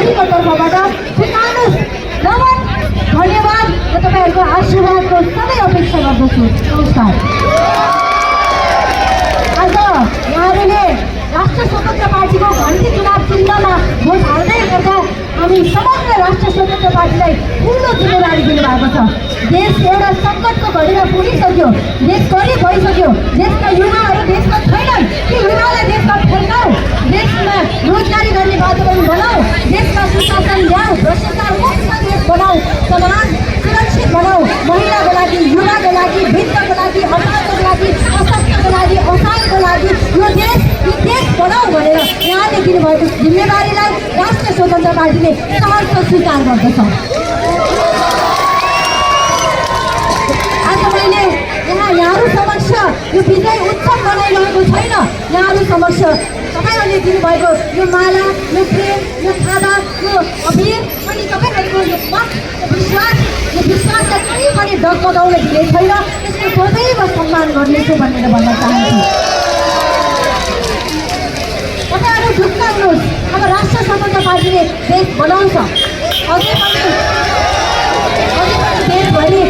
टोलीको तर्फबाट छुटाउनुहोस्। नमन धन्यवाद र तपाईँहरूको आशीर्वादको सधैँ अपेक्षा गर्दछु। नमस्कार। आज यहाँहरूले राष्ट्र स्वतन्त्र पार्टीको घन्टी चुनाव चिन्हमा भोट हाल्दै गर्दा हामी समग्र राष्ट्र स्वतन्त्र पार्टीलाई ठुलो जिम्मेवारी दिनुभएको छ। देश एउटा सङ्कटको घडीमा पुगिसक्यो, देश गरिब भइसक्यो, देशका युवाहरू देशमा छैनन्। ती युवालाई देशमा फर्काऊ, देशमा रोजगारी गर्ने वातावरण बनाऊ, देशमा सुशासन ल्याऊ, भ्रष्टाचार मुक्त देश बनाऊ, समाज सुरक्षित बनाऊ, महिलाको लागि, युवाको लागि, वृद्धको लागि, अपाङ्गको लागि, अशक्तको लागि, असहायको लागि यो देश बनाऊ भनेर यहाँले दिनुभएको जिम्मेवारीलाई राष्ट्र स्वतन्त्र पार्टीले सहर्ष स्वीकार गर्दछ। आज मैले यहाँहरू समक्ष यो विजय उत्सव मनाइरहेको छैन। यहाँहरू समक्ष तपाईँहरूले दिनुभएको यो माला, यो प्रेम, यो खादा, यो अभिर अनि तपाईँहरूको यो मत, यो विश्वासलाई कहीँ पनि डगमगाउन दिने छैन। त्यसको सदैव सम्मान गर्नेछु भनेर भन्न चाहन्छु। तपाईँहरू ढुक्काउनुहोस्। अब राष्ट्र स्वतन्त्र पार्टीले देश बनाउँछ। अझै पनि देशभरि